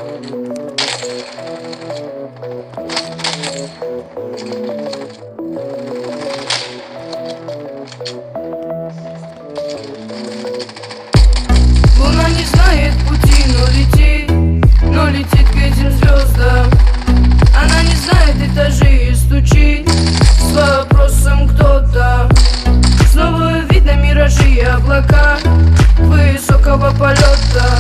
Луна не знает пути, но летит к этим звездам. Она не знает этажей и стучит с вопросом кто там. Снова видно миражи и облака высокого полета.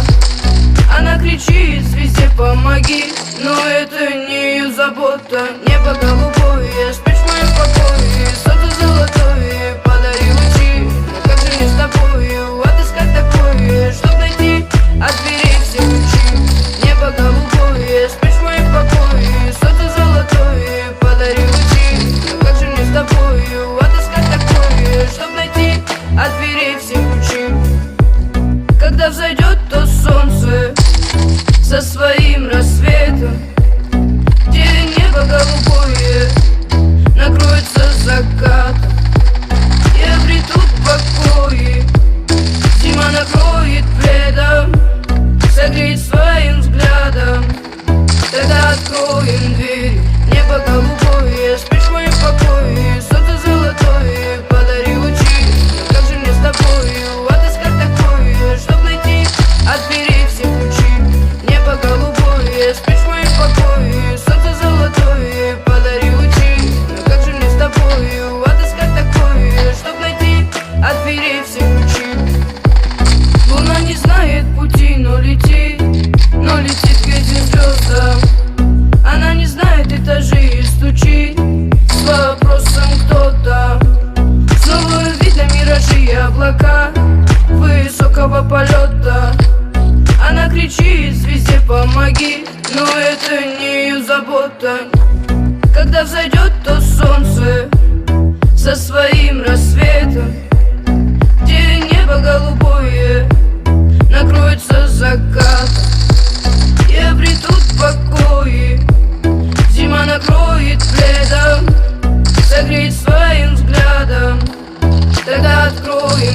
Она кричит звезде помоги, но это не ее забота. Небо голубое, спишь в моем покое, солнце золотое, подари лучи. Но как же мне с тобою отыскать такое, чтоб найти от дверей все ключи? Небо голубое, спишь в моем покое, солнце золотое, подари лучи. Но как же мне с тобою отыскать такое, чтоб найти от дверей все ключи? Когда взойдет то солнце со своим рассветом, где небо голубое накроется закатом, и обретут покои, зима накроет пледом, согреет своим взглядом. Тогда откроем дверь. Небо голубое, спишь в моем покое, солнце золотое, подари лучи. Но как же мне с тобою отыскать такое, чтоб найти от дверей все ключи? Небо голубое, спишь в моем покое, солнце золотое, подари лучи. Но как же мне с тобою отыскать такое, чтоб найти от дверей все ключи? Луна не знает пути, но летит к этим звездам. Она не знает этажей и стучит с вопросом кто там. Снова видно миражи и облака высокого полета. Она кричит звезде помоги, но это не ее забота. Когда взойдет то солнце со своим рассветом, где небо голубое накроется закатом, и обретут покои, зима накроет пледом, согреет своим взглядом. Тогда откроем